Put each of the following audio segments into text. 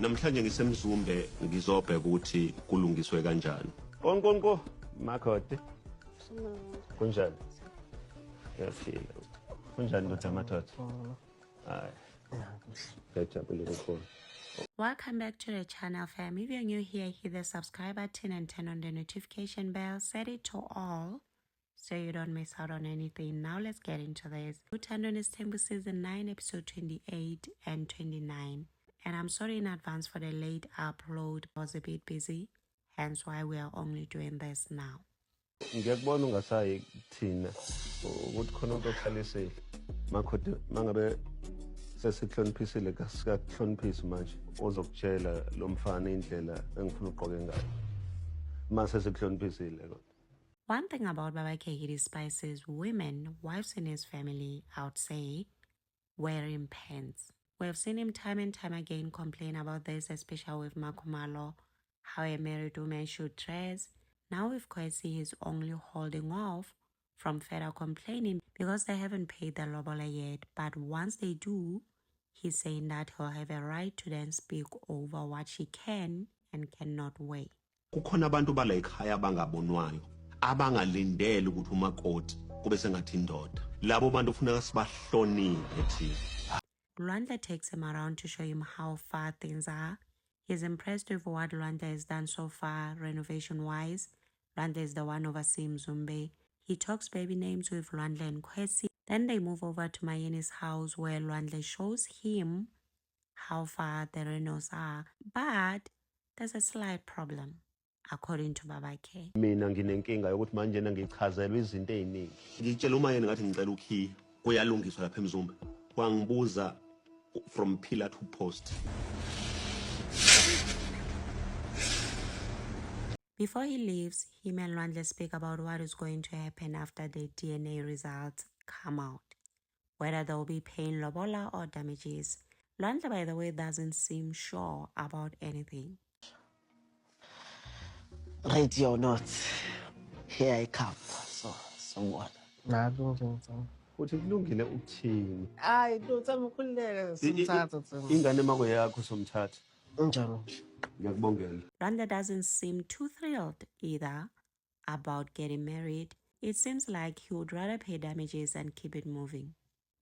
Namhlanje ngisemzumbe ngizobheka ukuthi kulungiswe kanjani. Konko makhodi. Kunjani? Yaphila. Kunjani ndoda madoda? Hayi. Ngiyajabula kakhulu. Welcome back to the channel, fam. If you're new here, hit the subscribe button and turn on the notification bell. Set it to all so you don't miss out on anything. Now let's get into this. Utando Nestembu season 9, episode 28 and 29. And I'm sorry in advance for the late upload. I was a bit busy, hence why we are only doing this now. Ngiyakubona ungasayi kuthina ukuthi khona into ohlalisile. Makhodi mangabe sesihloniphisile kasikahloniphisi manje ozokutshela lo mfana indlela engifuna uqoke ngayo. Mase sesihloniphisile kodwa. One thing about Baba K despises women, wives in his family, I would say, wearing pants. We have seen him time and time again complain about this, especially with Makumalo, how a married woman should dress. Now with Kwesi, he's only holding off from further complaining because they haven't paid the lobola yet. But once they do, he's saying that he'll have a right to then speak over what she can and cannot weigh. Kukhona abantu bala ekhaya abangabonwayo abangalindele ukuthi umakoti kube sengathi indoda. Labo bantu kufuneka sibahloniphe thina. Lwanda takes him around to show him how far things are. He's impressed with what Lwanda has done so far, renovation-wise. Lwanda is the one overseeing Mzumbe. He talks baby names with Lwanda and Kwesi. Then they move over to Mayeni's house where Lwanda shows him how far the renos are. But there's a slight problem, according to Baba K. Mina nginenkinga yokuthi manje ngichazelwe izinto eziningi. Ngitshela uMayeni ngathi ngicela ukhiya kuyalungiswa lapha eMzumbe. Kwangibuza from pillar to post. Before he leaves, him and Lwanda speak about what is going to happen after the DNA results come out. Whether they will be paying lobola or damages. Lwanda, by the way, doesn't seem sure about anything. Ready or not, here I come. So what? Nah, don't think so. Uthi kulungile ukuthini? Hayi, ndothanda ukhululeke simthatha thina. Ingane mako yakho somthatha. Unjani? Ngiyakubongela. Lwanda doesn't seem too thrilled either about getting married. It seems like he would rather pay damages and keep it moving.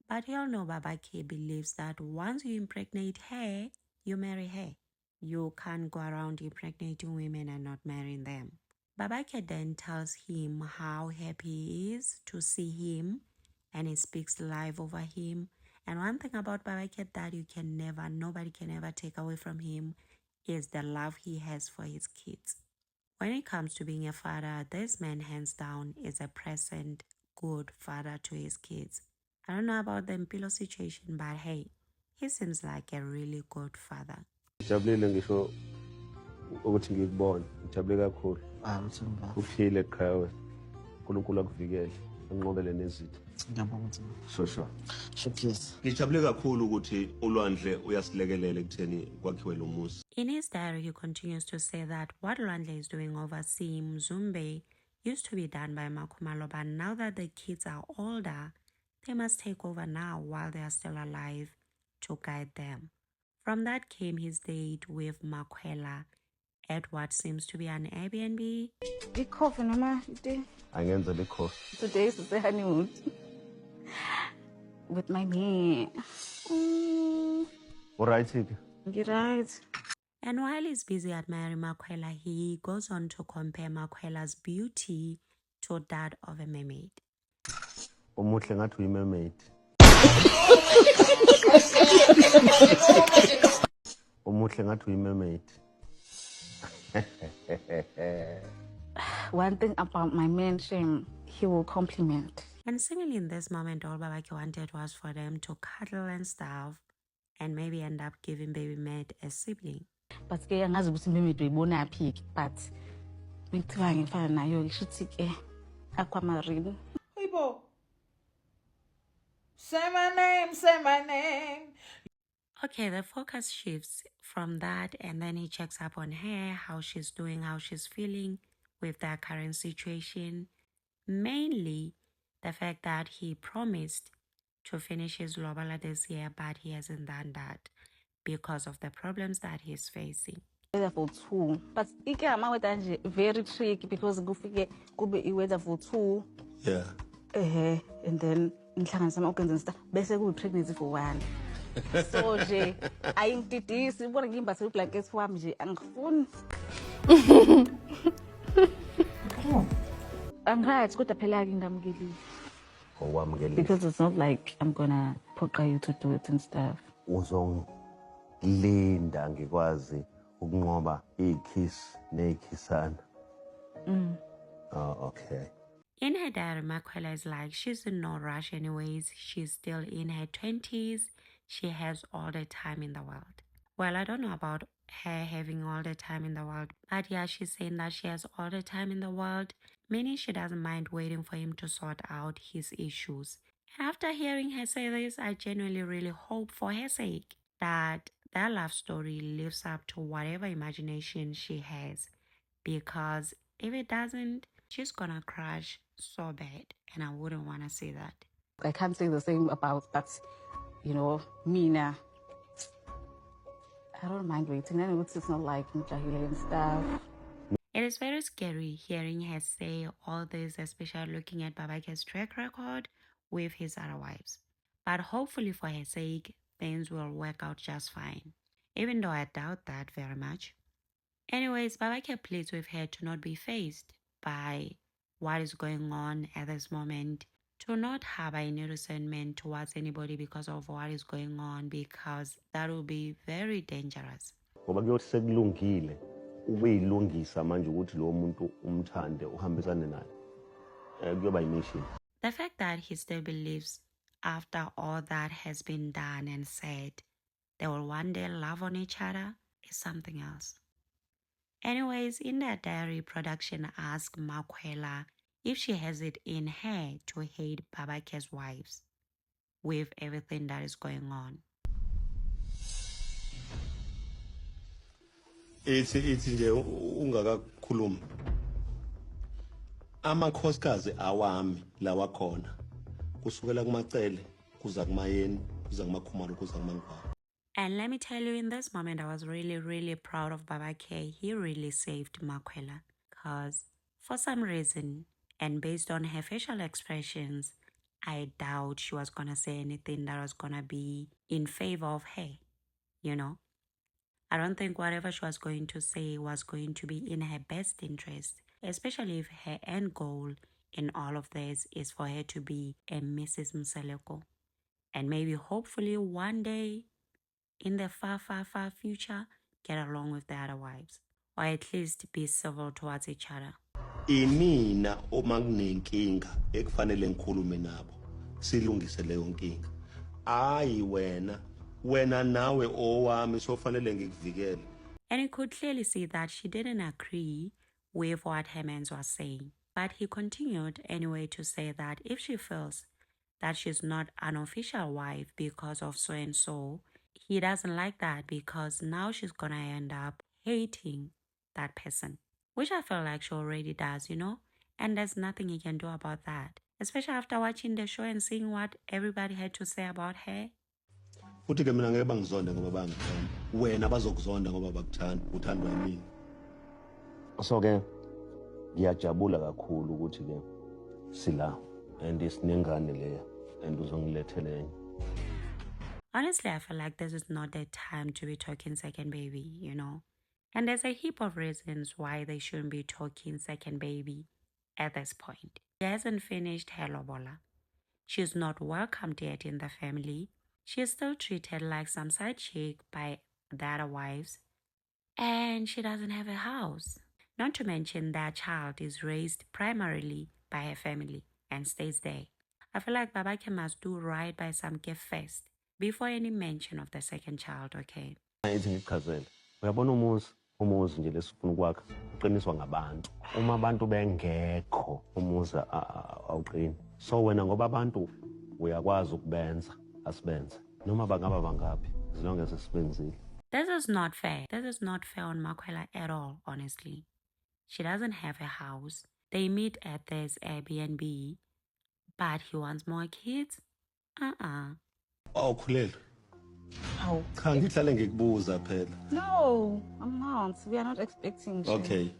But he'll know Baba K believes that once you impregnate her, you marry her. You can't go around impregnating women and not marrying them. Baba K then tells him how happy he is to see him, and he speaks live over him. And one thing about Baba K that nobody can ever take away from him is the love he has for his kids. When it comes to being a father, this man hands down is a present, good father to his kids. I don't know about the Mpilo situation, but hey, he seems like a really good father. Ngijabulile ngisho ukuthi ngikubone. Ngijabule kakhulu. Mthemba. Uphile ekhaya wena. uNkulunkulu akuvikele. Anqobele nezitho. Ngiyabonga Mthemba. Sure. Yes. Ngijabule kakhulu ukuthi uLwandle uyasilekelela ekutheni kwakhiwe lo muzi. In his diary, he continues to say that what Lwandle is doing overseeing Mzumbe used to be done by Makumalo, but now that the kids are older, they must take over now while they are still alive to guide them. From that came his date with Makwela at what seems to be an Airbnb. Coffee, Mama. Angenza lekhofi. Today is the honeymoon with my man. Alright. You're right. And while he's busy admiring Makwela, he goes on to compare Makwela's beauty to that of a mermaid. Umuhle ngathi uyimermaid. Umuhle ngathi uyimermaid. One thing about my man, Shem, he will compliment. And seemingly in this moment, all Babaki wanted was for them to cuddle and stuff and maybe end up giving baby Matt a sibling. But ke angazi ukuthi mimi doyibona phi, but ngithiwa ngifana nayo ngishuthi ke aquamarine. People, say my name. Okay, the focus shifts from that and then he checks up on her, how she's doing, how she's feeling with their current situation. Mainly the fact that he promised to finish his lobola this year, but he hasn't done that. because of the problems that he's facing. Weather for 2. But ike ama-weather nje very tricky because kufike kube i-weather for 2. Yeah. And then ngihlanganisa ama-organs and stuff bese kube pregnancy for 1. So nje ayingididisi ubona ngimbathe ublanket wami nje angifuni. I'm right kodwa phela ke ngamkelile. Okwamukela. Because it's not like I'm gonna phoqa you to do it and stuff. Uzongilinda ngikwazi ukunqoba ikiss nekissana. Oh, okay. In her diary, Makwela is like, she's in no rush anyways. She's still in her 20s. She has all the time in the world. Well, I don't know about her having all the time in the world, but yeah, she's saying that she has all the time in the world, meaning she doesn't mind waiting for him to sort out his issues. And after hearing her say this, I genuinely really hope for her sake that their love story lives up to whatever imagination she has, because if it doesn't, she's gonna crash so bad, and I wouldn't want to see that. I can't say the same about, but you know, Mina, I don't mind waiting. And it's not like Mjahile and stuff. It is very scary hearing her say all this, especially looking at Babake's track record with his other wives. But hopefully for her sake, things will work out just fine, even though I doubt that very much. Anyways, Babake pleads with her to not be fazed by what is going on at this moment, to not harbor any resentment towards anybody because of what is going on, because that will be very dangerous. Ngoba kuyothi sekulungile ubeyilungisa manje ukuthi lo muntu umthande uhambisane naye. Kuyoba yimission. The fact that he still believes after all that has been done and said, they will one day love on each other is something else. Anyways, in their diary, production asked Makwela if she has it in her to hate Babake's wives with everything that is going on. Ithi nje ungakakhuluma. Amakhosikazi awami lawa khona. Kusukela kumacele, kuza kumayeni, kuza kumakhumalo, kuza kumangwa. And let me tell you, in this moment, I was really, really proud of Babake. He really saved Makwela. Because for some reason, and based on her facial expressions, I doubt she was going to say anything that was going to be in favor of her, you know? I don't think whatever she was going to say was going to be in her best interest, especially if her end goal in all of this is for her to be a Mrs. Mseleko. And maybe, hopefully, one day, in the far, far, far future, get along with the other wives. Or at least be civil towards each other. Inina uma kunenkinga ekufanele ngikhulume nabo silungise leyo nkinga. Ayi wena nawe owami sofanele ngikuvikele. And you could clearly see that she didn't agree with what Hermans was saying. But he continued anyway to say that if she feels that she's not an official wife because of so and so, he doesn't like that because now she's gonna end up hating that person. Which I feel like she already does, you know? And there's nothing he can do about that. Especially after watching the show and seeing what everybody had to say about her. Futhi ke mina ngeke bangizonde ngoba bangithanda. Wena bazokuzonda ngoba bakuthanda, uthandwa yimi. So ke ngiyajabula kakhulu ukuthi ke sila and isinengane leya and uzongilethele enye. Honestly, I feel like this is not the time to be talking second baby, you know? And there's a heap of reasons why they shouldn't be talking second baby at this point. She hasn't finished her lobola. She's not welcomed yet in the family. She is still treated like some side chick by the other wives. And she doesn't have a house. Not to mention that child is raised primarily by her family and stays there. I feel like Babake must do right by Samke first before any mention of the second child, okay? Ithi ngichazele. Uyabona umuzi nje lesifuna ukwakha uqiniswa ngabantu. Uma abantu bengekho umuzi awuqini. So wena ngoba abantu uyakwazi ukubenza asibenze. Noma bangaba bangapi as long as sibenzile. This is not fair. This is not fair on Makwela at all, honestly. She doesn't have a house. They meet at this Airbnb, but he wants more kids? Awukhulelwe. Oh, Cha ngihlale ngikubuza phela. no, I'm not. We are not expecting. Okay.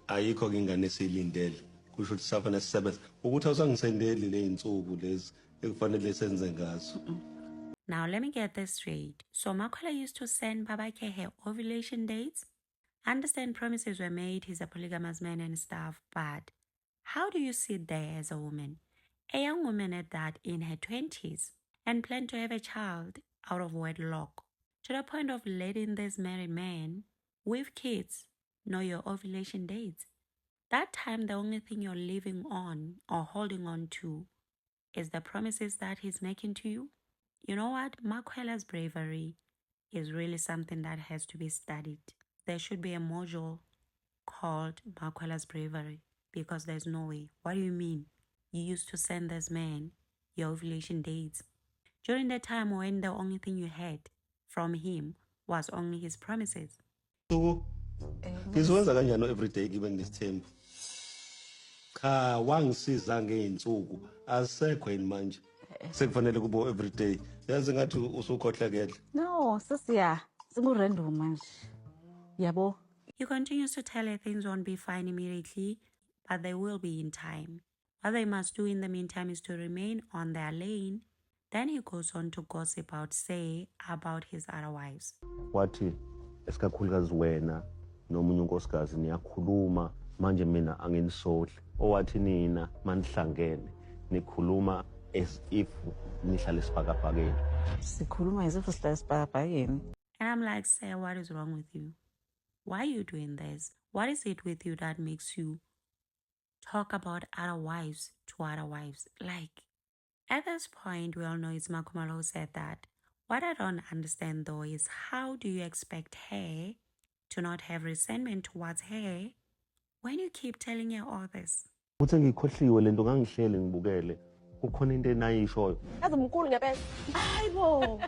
Ayikho ke ingane esiyilindele. Kusho ukuthi safana sisebenza. Ukuthi awusangisendeli le insuku lezi ekufanele senze ngazo. Now let me get this straight. So Makwela used to send Babake her ovulation dates? I understand promises were made, he's a polygamous man and stuff, but how do you sit there as a woman, a young woman at that in her 20s, and plan to have a child out of wedlock, to the point of letting this married man with kids know your ovulation dates? That time, the only thing you're living on or holding on to is the promises that he's making to you. You know what? Makwela's bravery is really something that has to be studied. There should be a module called Makwela's bravery, because there's no way. What do you mean? You used to send this man your ovulation dates during the time when the only thing you had from him was only his promises. So ngizwenza kanjani every day ngibe ngisithembu. Cha wangisiza ngeinsuku asekho yini manje. Sekufanele kubo every day. Yazi ngathi usukhohlakele. No, sisiya. Random manje. Yabo. He continues to tell her things won't be fine immediately, but they will be in time. What they must do in the meantime is to remain on their lane. Then he goes on to gossip about his other wives. Wathi esikakhulukazi wena nomunye unkosikazi niyakhuluma manje mina anginisohli. Owathi nina manihlangene nikhuluma as if nihlale sibhakabhakeni. Sikhuluma as if sihlale sibhakabhakeni. And I'm like, sir, what is wrong with you? Why are you doing this? What is it with you that makes you talk about other wives to other wives? Like, at this point, we all know it's Makhumalo who said that. What I don't understand though is how do you expect her to not have resentment towards her when you keep telling her all this? Uthe ngikhohliwe lento ngangihlele ngibukele. Kukhona into enayishoyo. Yazi mkhulu ngempela. Hayibo.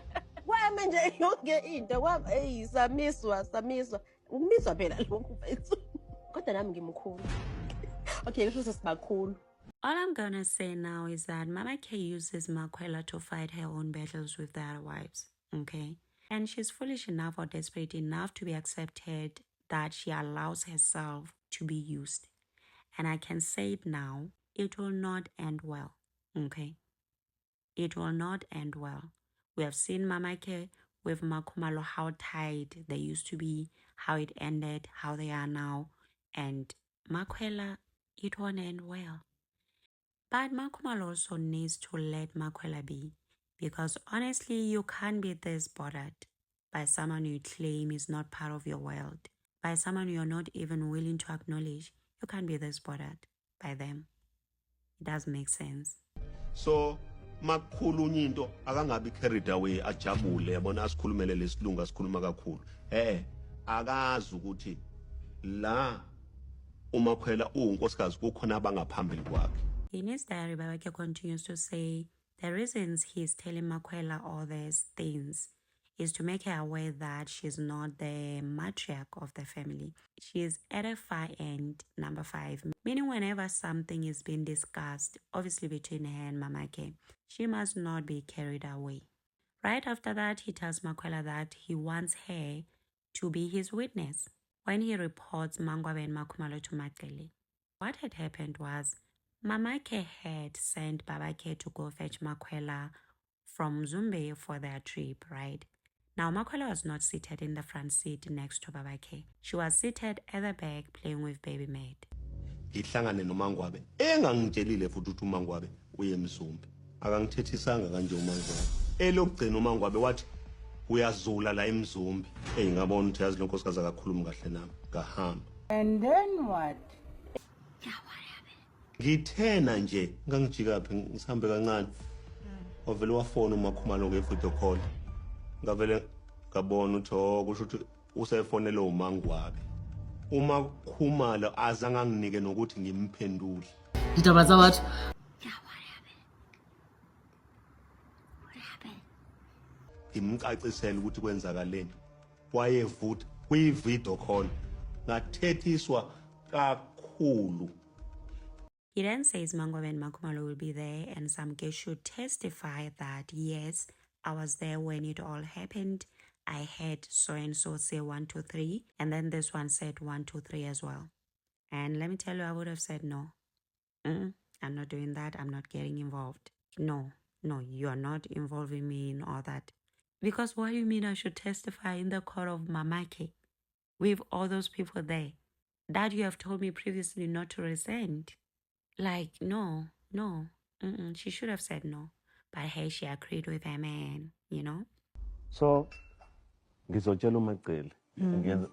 Wami nje yonke into kwaba samiswa. Ukumiswa phela lokhu mfethu. Kodwa nami ngimkhulu. Okay, let's sibakhulu. All I'm gonna say now is that Mama K uses Makwela to fight her own battles with the other wives, okay? And she's foolish enough or desperate enough to be accepted that she allows herself to be used. And I can say it now, it will not end well, okay? It will not end well. We have seen Mama K with Makhumalo, how tight they used to be, how it ended, how they are now. And Makwela, it won't end well. But Makhumalo also needs to let Makwela be, because honestly, you can't be this bothered by someone you claim is not part of your world, by someone you're not even willing to acknowledge. You can't be this bothered by them. It doesn't make sense. So makukhulunywa into akangabi carried away ajabule yabona asikhulumele lesilungu asikhuluma kakhulu. Akazi ukuthi la uMakhwela unkosikazi kukhona abangaphambili kwakhe. In his diary, Babake continues to say the reasons he's telling Makwela all these things is to make her aware that she's not the matriarch of the family. She is at a far end, number 5, meaning whenever something is being discussed, obviously between her and Mamake, she must not be carried away. Right after that, he tells Makwela that he wants her to be his witness when he reports Mangwabe and Makhumalo to Makele. What had happened was Mamake had sent Babake to go fetch Makwela from Zumbe for their trip, right? Now, Makwela was not seated in the front seat next to Babake. She was seated at the back playing with baby maid. Ngihlangane noMangwabe engangitshelile futhi ukuthi uMangwabe uye eMzumbe. Akangithethisanga kanje uMangwabe. Elokugcina uMangwabe wathi uyazula la eMzumbe. Ngabona ukuthi yazi lonkosikazi akakhulumi kahle nami. Ngahamba. And then what? Ngithena nje ngangijika phi ngisambe kancane. Ovele wafona uMakhumalo ngevideo call. Ngavele ngabona ukuthi kusho ukuthi usefonela uMangwabe. uMakhumalo azange anginike nokuthi ngimphendule. Ditaba tsa batho. Ngimcacisela ukuthi kwenzakaleni. Wayevuta kwi-video call. Ngathethiswa kakhulu. He then says Mangwabe and Makhumalo will be there and Samke should testify that, yes, I was there when it all happened. I heard so and so say 1, 2, 3, and then this one said 1, 2, 3 as well. And let me tell you, I would have said no. I'm not doing that. I'm not getting involved. No, you are not involving me in all that. Because what do you mean I should testify in the court of Mamake with all those people there that you have told me previously not to resent? Like, no. She should have said no. But hey, she agreed with her man, you know? So ngizotshela uMacele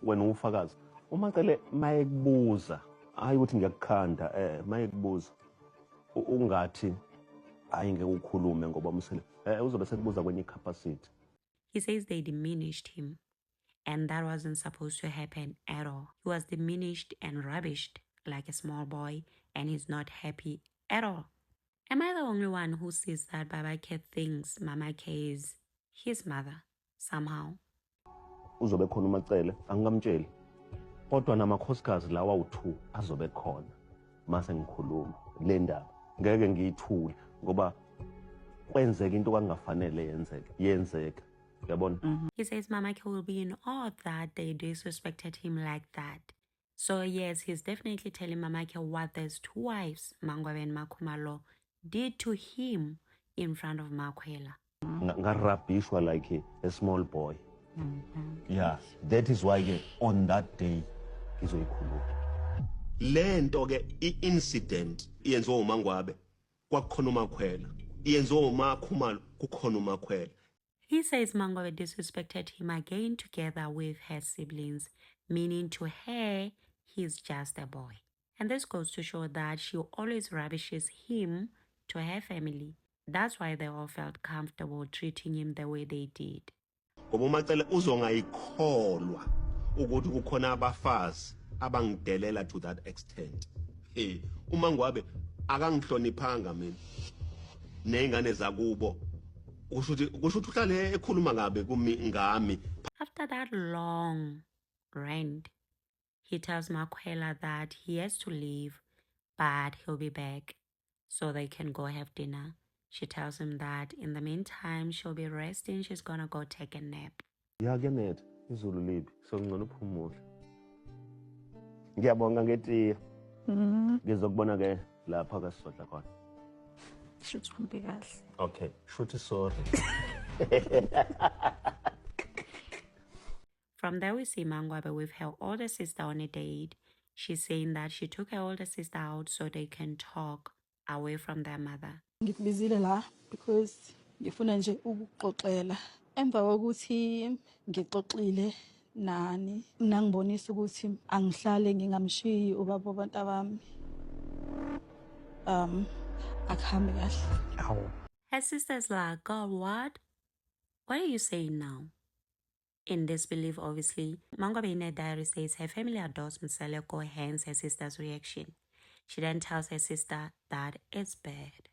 wena ufakazi uMacele mayekubuza hayi ukuthi ngiyakukhanda mayekubuza ungathi hayi ngeke ukhulume ngoba umsele uzobe sekubuza kwenye capacity. He says they diminished him, and that wasn't supposed to happen at all. He was diminished and rubbished like a small boy, and he's not happy at all. Am I the only one who sees that Baba K thinks Mama K is his mother somehow? Uzobe khona uMacele angikamtsheli kodwa namakhosikazi lawa u2 azobe khona mase ngikhuluma le ndaba ngeke ngiyithule ngoba kwenzeka into kangafanele yenzeka uyabona. He says Mama K will be in awe that they disrespected him like that. So yes, he's definitely telling Mama K what those two wives, Mangwabe and Makhumalo, did to him in front of Makwela. Ngarabishwa like a small boy. Yeah, that is why on that day ngizoyikhuluma. Lento ke i-incident iyenziwa uMangwabe kwakukhona uMakhwela, iyenziwa uMakhumalo kukhona uMakhwela. He says Mangwabe disrespected him again together with her siblings, meaning to her, he's just a boy. And this goes to show that she always rubbishes him to her family. That's why they all felt comfortable treating him the way they did. Ngoba uMacele uzongayikholwa ukuthi kukhona abafazi abangidelela to that extent. uMangwabe akangihloniphanga mina nezingane zakubo kusho ukuthi uhlale ekhuluma kabe ngami. After that long rant, he tells Makwela that he has to leave, but he'll be back so they can go have dinner. She tells him that in the meantime, she'll be resting. She's gonna go take a nap. Ya kenet izulu libi so ngcono uphumule. Ngiyabonga ngetiya. Ngizokubona ke lapha kasodla khona. Should be kahle. Okay, shoot sorry. From there, we see Mangwabe with her older sister on a date. She's saying that she took her older sister out so they can talk away from their mother. Ngikubizile la because ngifuna nje ukuxoxela. Emva kokuthi ngixoxile nani, nangibonisa ukuthi angihlale ngingamshiyi ubaba abantu bami. Akuhambe kahle. Her sister's like, God, what? What are you saying now? In disbelief, obviously, Mangwabe in her diary says her family adores Mseleko, hence her sister's reaction. She then tells her sister that it's bad.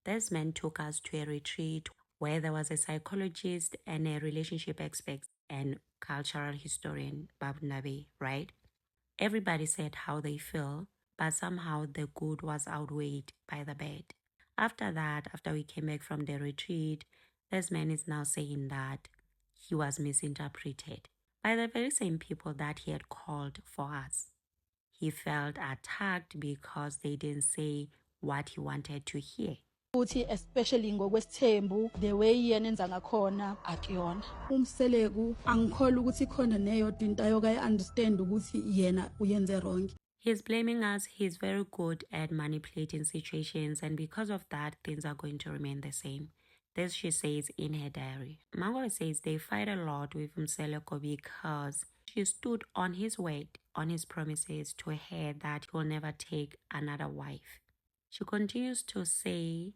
This man took us to a retreat where there was a psychologist and a relationship expert and cultural historian, Babu Nabi, right? Everybody said how they feel, but somehow the good was outweighed by the bad. After that, after we came back from the retreat, this man is now saying that he was misinterpreted by the very same people that he had called for us. He felt attacked because they didn't say what he wanted to hear. Uthi especially ngokwesithembu the way yena enza ngakhona akuyona. Umseleku angikholwa ukuthi khona neyodwa into ayoka understand ukuthi yena uyenze wrong. He's blaming us. He's very good at manipulating situations, and because of that, things are going to remain the same. This she says in her diary. Mangwabe says they fight a lot with Mseleko because she stood on his word, on his promises to her that he will never take another wife. She continues to say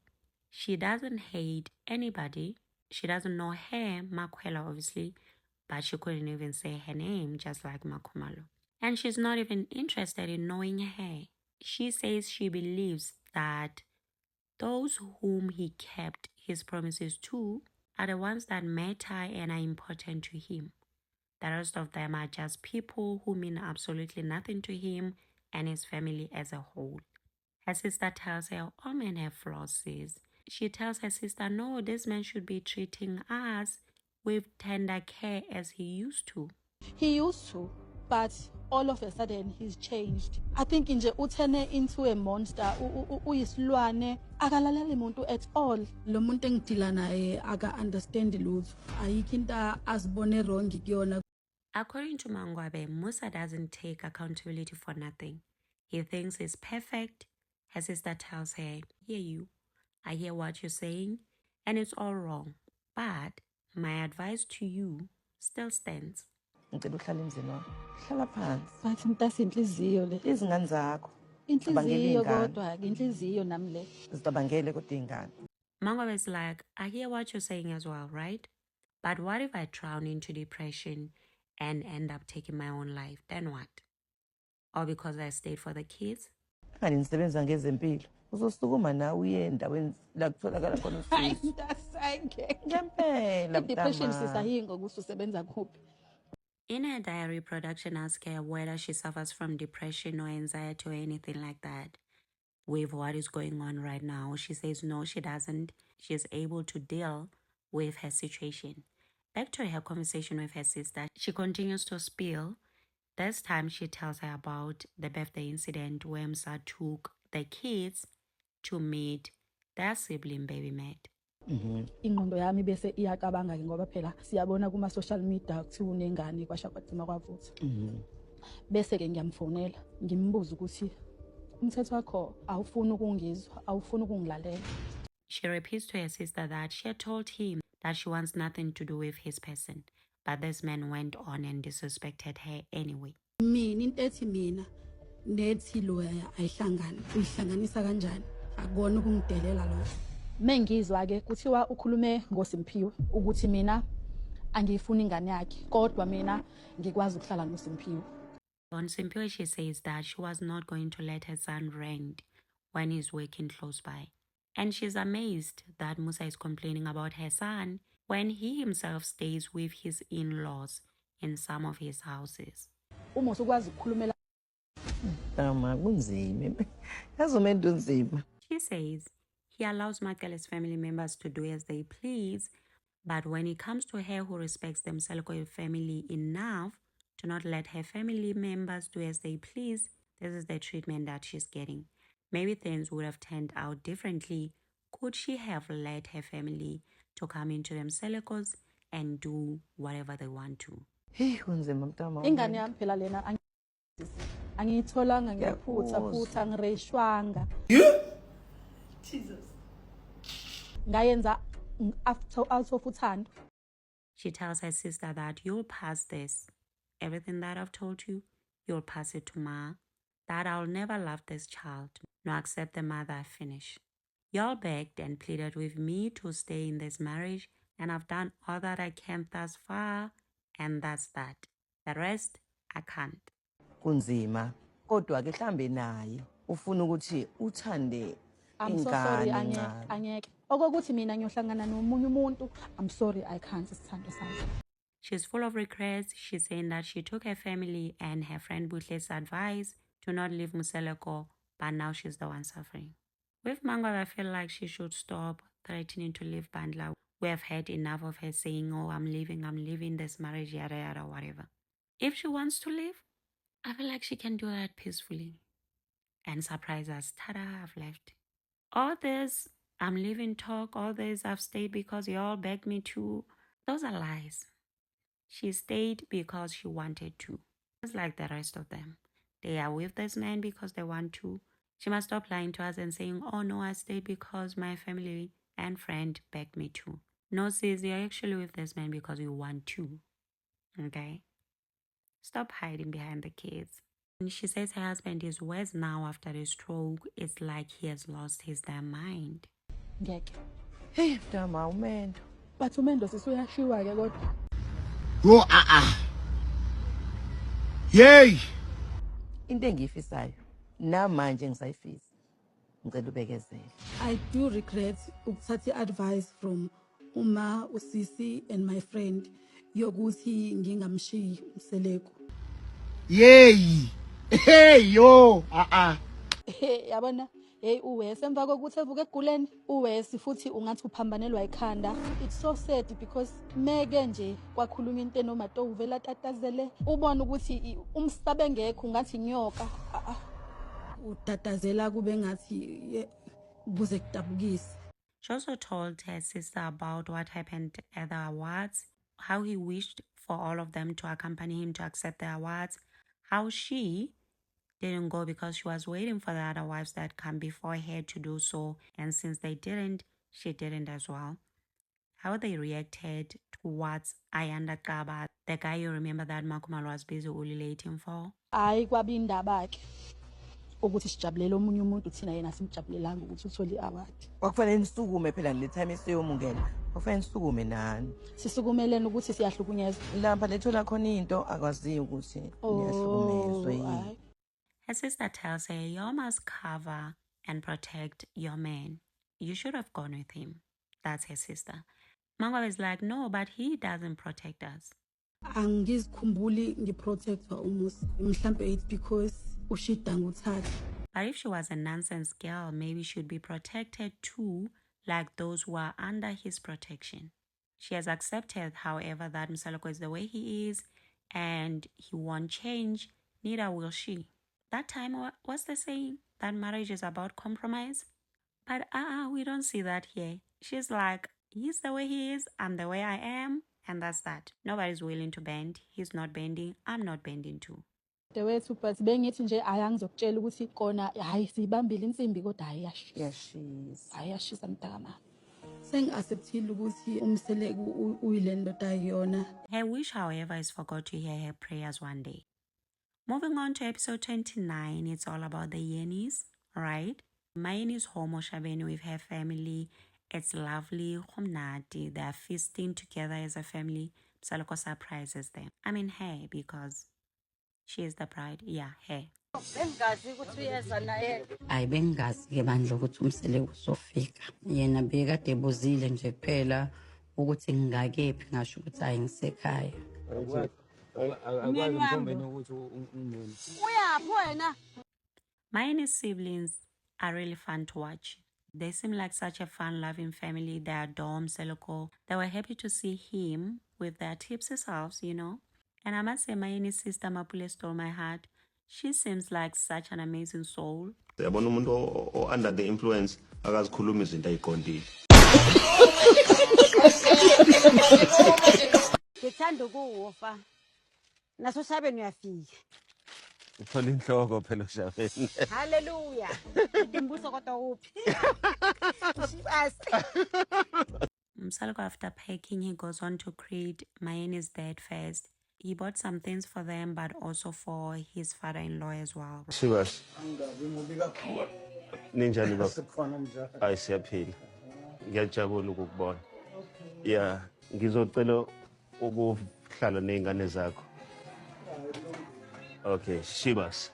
she doesn't hate anybody. She doesn't know her, Makwela obviously, but she couldn't even say her name, just like Makhumalo. And she's not even interested in knowing her. She says she believes that those whom he kept his promises to are the ones that matter and are important to him. The rest of them are just people who mean absolutely nothing to him and his family as a whole. Her sister tells her all men have flaws, sis. she tells her sister, no, this man should be treating us with tender care as he used to. He used to, but all of a sudden he's changed. I think nje uthene into a monster, uyisilwane, akalaleli muntu at all. Lo muntu engidila naye aka understand lutho. Ayikho into asibone wrong kuyona. According to Mangwabe, Musa doesn't take accountability for nothing. He thinks he's perfect. Her sister tells her, I hear what you're saying, and it's all wrong. But my advice to you still stands. Ngicela uhlale emzini wakho. Hlala phansi. Bathi mntasi inhliziyo le. Izingane zakho. Inhliziyo kodwa ke inhliziyo nami le. Zitabangele kodwa ingane. Mangwabe is like, I hear what you're saying as well, right? But what if I drown into depression and end up taking my own life? Then what? Or because I stayed for the kids? Ngani nisebenza ngezempilo. Uzosukuma nawe uye endaweni la kutholakala khona usizo. Hayi ntasake. Ngempela Depression sisayingo ukuthi usebenza kuphi. In her diary, production asks her whether she suffers from depression or anxiety or anything like that. With what is going on right now, she says no, she doesn't. She is able to deal with her situation. Back to her conversation with her sister, she continues to spill. This time she tells her about the birthday incident where Musa took the kids to meet their sibling baby mate. Ingqondo yami bese iyacabanga ke ngoba phela siyabona kuma social media kuthiwa unengane kwashaqathima kwavutha. Bese ke ngiyamfonela ngimbuza ukuthi umthetho wakho awufuni ukungizwa awufuni ukungilalela. She repeats to her sister that she had told him that she wants nothing to do with his person, but this man went on and disrespected her anyway. Mina into ethi mina nethi loya ayihlangani uyihlanganisa kanjani akubona ukungidelela lo. Mengizwa ke kuthiwa ukhulume ngoSimphiwe ukuthi mina angifuni ingane yakhe kodwa mina ngikwazi ukuhlala noSimphiwe. On Simphiwe, she says that she was not going to let her son rent when he's working close by. And she's amazed that Musa is complaining about her son when he himself stays with his in-laws in some of his houses. Uma usukwazi ukukhulumela Tama kunzima. Yazomenda unzima. She says he allows Makele's family members to do as they please, but when it comes to her who respects the Msaleko family enough to not let her family members do as they please, this is the treatment that she's getting. Maybe things would have turned out differently could she have let her family to come into the Msalekos and do whatever they want to. Hey, kunzima mntama. ingane yami phela lena angiyitholanga ngiyaphutha ngireshwanga. Jesus. Ngayenza out of uthando. She tells her sister that you'll pass this. Everything that I've told you, you'll pass it to Ma. That I'll never love this child, nor accept the mother I finish. Y'all begged and pleaded with me to stay in this marriage, and I've done all that I can thus far, and that's that. The rest, I can't. Kunzima. Kodwa ke hlambe naye ufuna ukuthi uthande I'm so sorry anyeke. Okokuthi mina ngiyohlangana nomunye umuntu. I'm sorry I can't sithando sami. She's full of regrets. She's saying that she took her family and her friend Butle's advice to not leave Msaleko, but now she's the one suffering. With Mangwa, I feel like she should stop threatening to leave Bandla. We have had enough of her saying, oh, I'm leaving this marriage, yada yada, whatever. If she wants to leave, I feel like she can do that peacefully and surprise us. Tada, I've left. All this, I'm leaving talk, all this, I've stayed because you all begged me to. Those are lies. She stayed because she wanted to. Just like the rest of them. They are with this man because they want to. She must stop lying to us and saying, oh no, I stayed because my family and friend begged me to. No, sis, you're actually with this man because you want to. Okay? Stop hiding behind the kids. And she says her husband is worse now after the stroke. It's like he has lost his damn mind. Ngeke. Hey, mntama umendo. But umendo sisuyashiwa ke kodwa. Go Yay! Into engiyifisayo namanje ngisayifisa. Ngicela ubekezele. I do regret ukuthatha advice from uma usisi and my friend yokuthi ngingamshiyi Msaleko. Yay! Hey yo! Yabona hey uwesi emva kokuthi evuka eguleni uwesi futhi ungathi uphambanelwa ikhanda. It's so sad because meke nje kwakhuluma into enomato uvela tatazele ubona ukuthi umsabe ngekho ungathi inyoka. Utatazela kube ngathi kuze kudabukise. She also told her sister about what happened at the awards, how he wished for all of them to accompany him to accept the awards, how she didn't go because she was waiting for the other wives that come before her to do so, and since they didn't, she didn't as well. How they reacted towards Ayanda Kaba, the guy you remember that Makumal was busy ululating for. Hayi kwabindaba ke ukuthi sijabulele omunye umuntu thina yena simjabulelanga ukuthi uthole i-award. Kwakufanele nisukume phela le time isiyomungena. Kwakufanele nisukume nani. Sisukumelene ukuthi siyahlukunyezwa. Lapha lethola khona into akwaziyo ukuthi niyahlukumezwa yini. Her sister tells her, you must cover and protect your man. You should have gone with him. That's her sister. Mangwa is like, no, but he doesn't protect us. Angizikhumbuli ngiprotectwa umusi. Mhlambe it's because ushida nguthatha. But if she was a nonsense girl, maybe she'd be protected too, like those who are under his protection. She has accepted, however, that Msaloko is the way he is and he won't change, neither will she. That time was the saying that marriage is about compromise. But we don't see that here. She's like, he's the way he is, I'm the way I am, and that's that. Nobody's willing to bend. He's not bending, I'm not bending too. The way to but bengithi nje ayangizokutshela ukuthi kona hayi sibambile insimbi kodwa ayashisa mntama. Sengi-acceptile ukuthi umseleku uyile ndoda yona. Her wish, however, is for God to hear her prayers one day. Moving on to episode 29, it's all about the Yenis, right? Mayeni's home Oshabeni with her family. It's lovely, humnati. They are feasting together as a family. Msaloko surprises them. I mean her, because she is the bride. Yeah, her. Hayi bengazi ke bandla ukuthi umseleku uzofika. Yena bekade ebuzile nje kuphela ukuthi ngingakephi ngasho ukuthi hayi ngisekhaya. Mayeni's siblings are really fun to watch. They seem like such a fun-loving family. They adore Mseloko. They were happy to see him with their tipsy selves, you know. And I must say, Mayeni's sister Mapule stole my heart. She seems like such an amazing soul. Yabona umuntu under the influence akazikhuluma izinto ayiqondile. Ngithanda ukufa. Naso Shabeni uyafika. Uthola inhloko phela uShabeni. Hallelujah. Ngimbuso kodwa uphi? Msaloko, after packing, he goes on to greet Mayeni's dad first. He bought some things for them, but also for his father-in-law as well. Shivas. Ninjani baba? Hayi siyaphila. Ngiyajabula ukukubona. Yeah, ngizocela ukuhlala nezingane zakho. Okay, Shivas.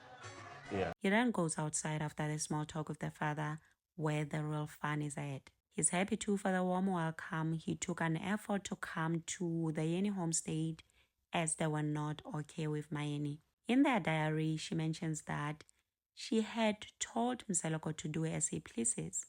Yeah. He then goes outside after the small talk with the father, where the real fun is at. He's happy too for the warm welcome. He took an effort to come to the Yeni homestead as they were not okay with Mayeni. In their diary, she mentions that she had told Msaloko to do as he pleases,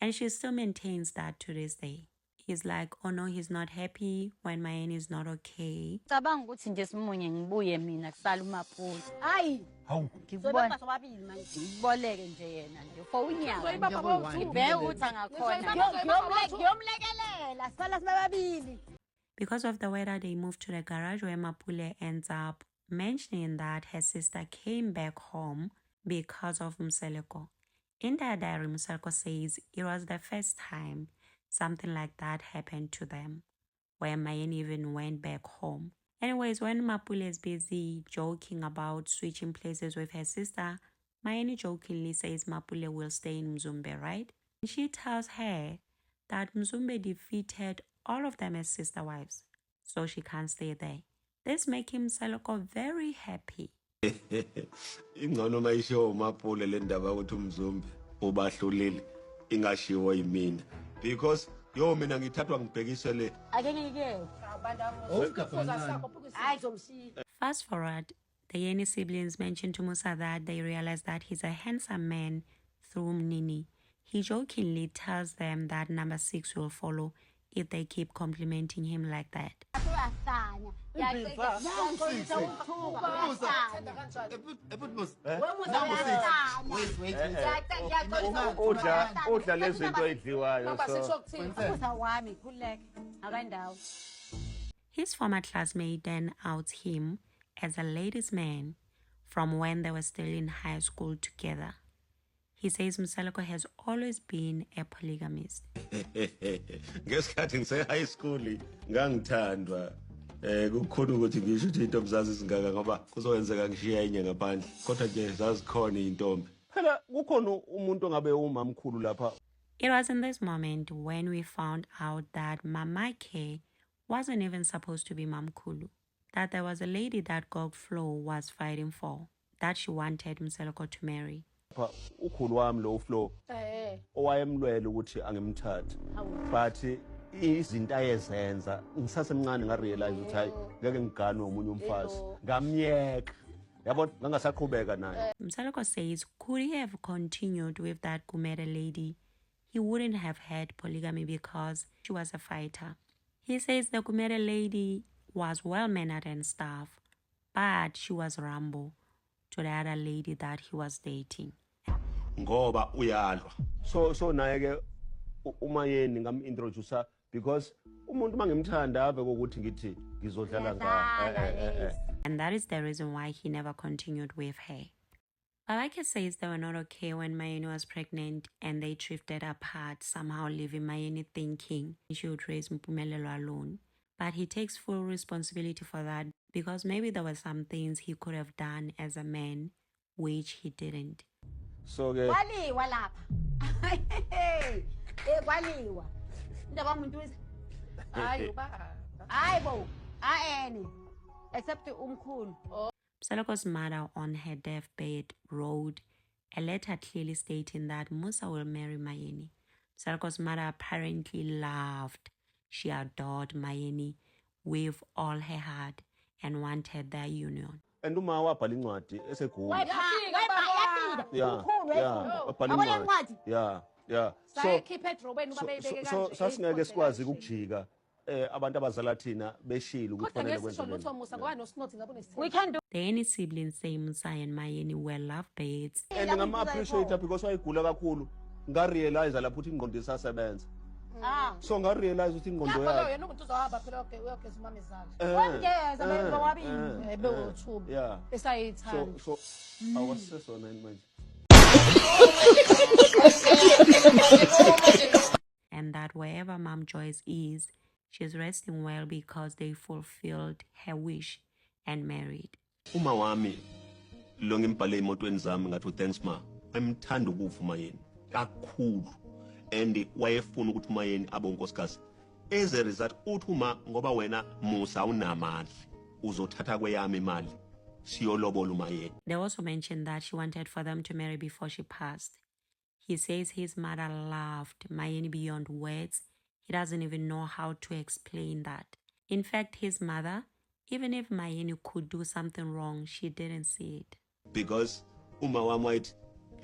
and she still maintains that to this day. He's like, oh no, he's not happy when Mayeni is not okay. Cabanga ukuthi nje simunye ngibuye mina kusala uMaphuli. Hayi. Hawu. Ngibona sobabili manje. Ngiboleke nje yena nje for unyaka nje kuyi. Ngibheka ukuthi angakhona. Ngiyomlekelela sala sibabili. Because of the weather, they moved to the garage where Mapule ends up mentioning that her sister came back home because of Mseleko. In their diary, Mseleko says it was the first time something like that happened to them, where Mayeni even went back home. Anyways, when Mapule is busy joking about switching places with her sister, Mayeni jokingly says Mapule will stay in Mzumbe, right? And she tells her that Mzumbe defeated all of them as sister wives, so she can't stay there. This makes him Msaloko very happy. Ingcono mayisho uMapule le ndaba ukuthi uMzumbe ubahlulile ingashiwo yimina, because yo mina ngithathwa ngibhekise le. Fast forward, the Yeni siblings mentioned to Musa that they realized that he's a handsome man, through Mnini, he jokingly tells them that number 6 will follow if they keep complimenting him like that. His former classmate then outs him as a ladies' man from when they were still in high school together. He says Msaleko has always been a polygamist. Ngesikhathi ngise high school ngangithandwa kukhona ukuthi ngisho ukuthi intombi zazi singaka ngoba kuzokwenzeka ngishiya inye ngaphandle kodwa nje zazikhona intombi. Phela kukhona umuntu ongabe umamkhulu lapha. It was in this moment when we found out that Mama K wasn't even supposed to be Mamkulu, that there was a lady that Gog Flo was fighting for, that she wanted Msaleko to marry. Ukhulu wami lo Flo owayemlwele ukuthi angimthathe but izinto ayezenza ngisasemncane ngarealize ukuthi hayi ngeke ngiganwe umunye umfazi ngamyeka yabo ngangasaqhubeka naye. Msaleko says could he have continued with that Kumere lady, he wouldn't have had polygamy because she was a fighter. He says the Kumere lady was well-mannered and stuff, but she was Rambo to the other lady that he was dating. Ngoba uyalwa. So naye ke umayeni ngam-introducer because umuntu mangimthanda ave kokuthi ngithi ngizodlala ngaye. And that is the reason why he never continued with her. Babake says they were not okay when Mayeni was pregnant and they drifted apart, somehow leaving Mayeni thinking she would raise Mpumelelo alone. But he takes full responsibility for that because maybe there were some things he could have done as a man, which he didn't. So ke Waliwa lapha. Waliwa. Ndaba umuntu wese. Hayi ubaba. Hayi bo. Aeni. Except umkhulu. Msaleko's mother on her deathbed wrote a letter clearly stating that Musa will marry Mayeni. Msaleko's mother apparently loved, she adored Mayeni with all her heart and wanted their union. And uma wabhala incwadi eseGoli. Yeah. So sasingeke sikwazi ukujika abantu abazala thina beshila ukuthi fanele kwenze. We can do. The any siblings say Musa and Mayeni were lovebirds. And ngama-appreciate because wayigula kakhulu ngarealize lapho ukuthi ingqondo isasebenza. So ngarealize ukuthi ingqondo yakhe. Yena umuntu uzohamba phela uyogeza umama izandla. Wengeza bebe wabini. Ebe uthuba. Yeah. Esayithanda. So awasesona manje. And that wherever Mom Joyce is, she's resting well because they fulfilled her wish and married. Uma wami lo ngimbhale emotweni zami ngathi thanks ma. Emthanda ukufa Mayeni kakhulu and wayefuna ukuthi Mayeni abe unkosikazi. As a result uthi uma ngoba wena Musa unamali uzothatha kweyami imali siyolobola uMayeni. They also mentioned that she wanted for them to marry before she passed. He says his mother loved Mayeni beyond words. He doesn't even know how to explain that. In fact, his mother, even if Mayeni could do something wrong, she didn't see it. Because uma wami wayithi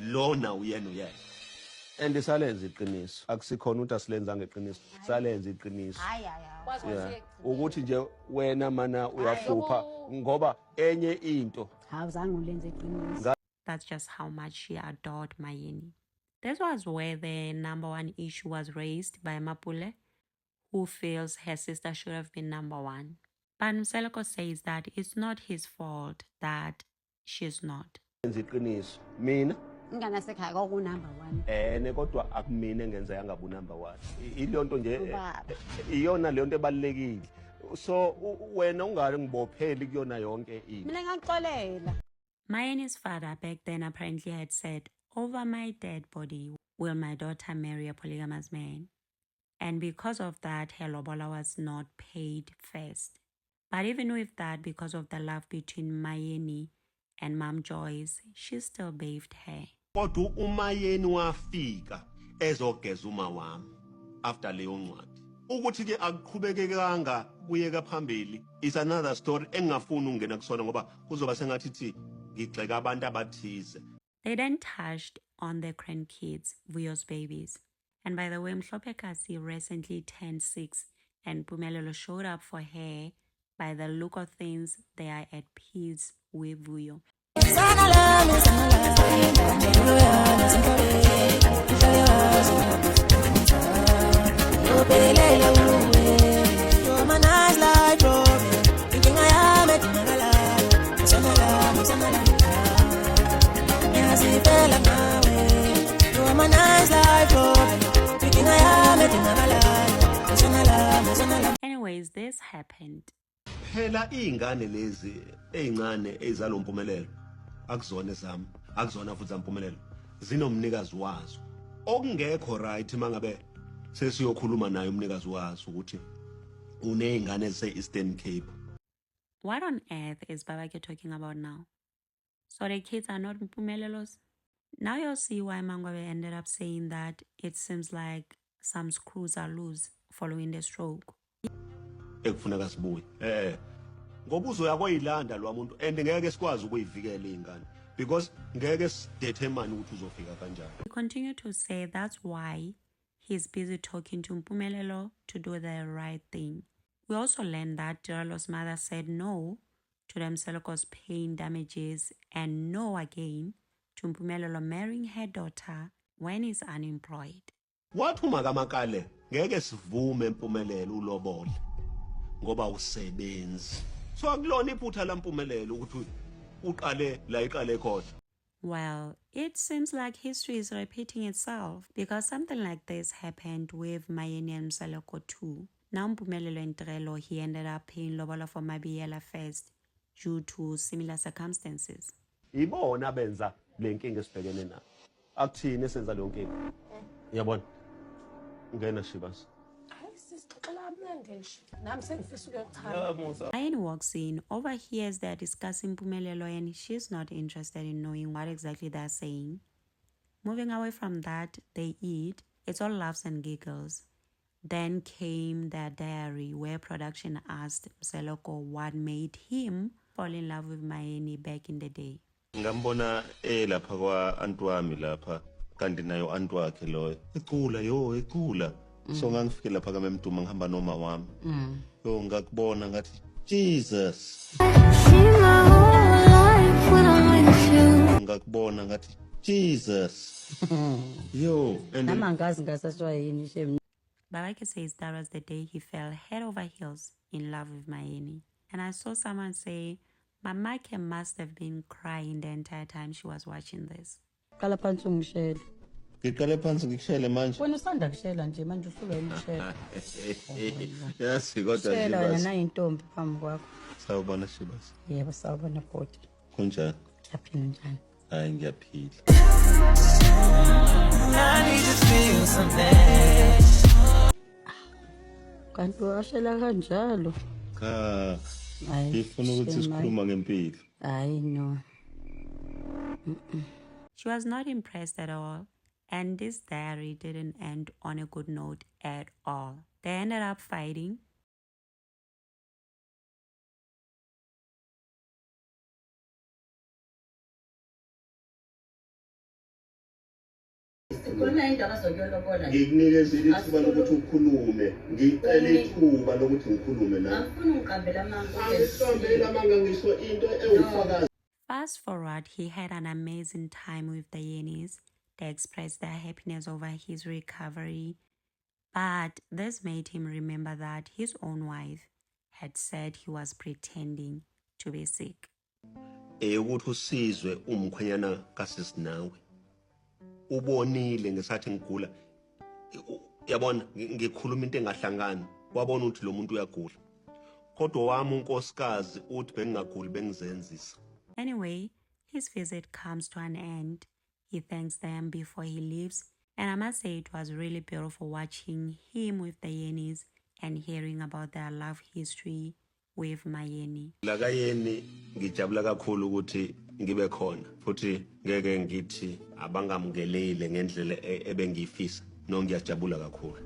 lona uyena uyena. And salenza iqiniso. Akusikhona ukuthi asilenza ngeqiniso. Salenza iqiniso. Hayi. Ukuthi nje wena mana uyahlupha ngoba enye into. Awuzange ulenze iqiniso. That's just how much she adored Mayeni. This was where the number one issue was raised by Mapule, who feels her sister should have been number one. But Msaleko says that it's not his fault that she's not. Mina Nganasekhaya kwaku number 1. Kodwa akumina engenza yangabu number 1. Ilonto nje iyona le nto ebalekile. So wena ungale ngibopheli kuyona yonke into. Mina ngixolela. Mayeni's father back then apparently had said, over my dead body will my daughter marry a polygamous man. And because of that, her lobola was not paid first. But even with that, because of the love between Mayeni and Mom Joyce, she still bathed her. Kodwa uMayeni wafika ezogeza uma wami after leyo ncwadi. Ukuthi ke akuqhubekekanga kuyeka phambili is another story engafuni ungena kusona ngoba kuzoba sengathi ngigxeka abantu abathize. They then touched on their grandkids, Vuyo's babies. And by the way, Mhlophe Kasi recently turned 6 and Mpumelelo showed up for her. By the look of things, they are at peace with Vuyo. Anyways, this happened. Phela izingane lezi ezincane ezalo Mpumelelo akuzona ezami akuzona futhi zampumelelo zinomnikazi wazo okungekho right mangabe sesiyokhuluma naye umnikazi wazo ukuthi unezingane ze-Eastern Cape. What on earth is Babake talking about now? So the kids are not Mpumelelos? Now you'll see why Mangwabe ended up saying that it seems like some screws are loose following the stroke. Ekufuneka sibuye ngoba uzoyakoyilanda lo muntu and ngeke sikwazi ukuyivikela izingane because ngeke sidetermine ukuthi uzofika kanjani. He continued to say that's why he's busy talking to Mpumelelo to do the right thing. We also learned that Diralo's mother said no to Mseloko's paying damages and no again to Mpumelelo marrying her daughter when he's unemployed. Wathi umakamakale ngeke sivume Mpumelelo ulobole ngoba usebenzi. So akulona iphutha la Mpumelelo ukuthi uqale la iqale khona. Well, it seems like history is repeating itself because something like this happened with Mayeni and Mseloko too. Now Mpumelelo and Diralo, he ended up paying lobola for Mabiyela first due to similar circumstances. Ibona benza lenkinga esibhekene nayo. Akuthini esenza lo nkinga. Uyabona? Ngena Shibas. Mayeni walks in, overhears they're discussing Mpumelelo and she's not interested in knowing what exactly they're saying. Moving away from that, they eat. It's all laughs and giggles. Then came their diary where production asked Mseloko what made him fall in love with Mayeni back in the day. Ngambona lapha kwa antwami lapha kanti nayo antwakhe lo ekula so ngangifike lapha kaMemduma ngihamba noma wami so ngakubona ngathi Jesus ngakubona ngathi Jesus and namangazi ngasashwa yini shem. Babake says that was the day he fell head over heels in love with Mayeni. And I saw someone say, Mamake must have been crying the entire time she was watching this. Qala phansi ungishele. Ngiqale phansi ngikushele manje. Wena usanda kushela nje manje usuka emshela. Yes, kodwa Shela wena nayo intombi phambi kwakho. Sawubona Shibas. Yebo sawubona bhodi. Kunjani? Ngiyaphila njani? Hayi ngiyaphila. I need to feel something. Kanti washela kanjalo. Cha. Ngifuna ukuthi sikhuluma ngempilo. Hayi no. She was not impressed at all, and this diary didn't end on a good note at all. They ended up fighting. Ngikunikeze ithuba lokuthi ukhulume ngicela ithuba lokuthi ngikhulume nawe. Angisiqambela manga ngisho into ewufakazi. Fast forward, he had an amazing time with the Yenis. They expressed their happiness over his recovery, but this made him remember that his own wife had said he was pretending to be sick. Ukuthi usizwe umkhwenyana kaSisinawe. Ubonile ngesathi ngigula. Yabona ngikhuluma into engahlangani. Wabona ukuthi lo muntu uyagula. Kodwa wami unkosikazi uthi bengingaguli bengizenzisa. Anyway, his visit comes to an end. He thanks them before he leaves, and I must say it was really beautiful watching him with the Yenis and hearing about their love history with Mayeni. Laka Yeni ngijabula kakhulu ukuthi ngibe khona futhi ngeke ngithi abangamgelele ngendlela ebengifisa no ngiyajabula kakhulu.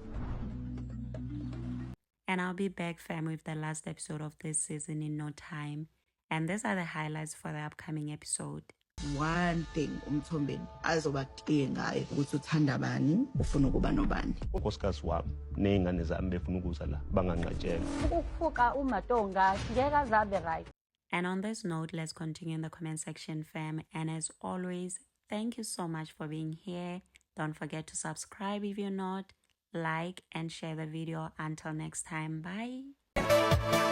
And I'll be back fam with the last episode of this season in no time. And these are the highlights for the upcoming episode. one thing umthombeni azoba clear ngayo ukuthi uthanda bani ufuna ukuba nobani. Unkosikazi wami ney'ngane zami befuna ukuza la banganqatshelwa. Ukufuqa umatonga ngeke azabe right. And on this note, let's continue in the comment section, fam. And as always, thank you so much for being here. Don't forget to subscribe if you're not, like and share the video. Until next time, bye.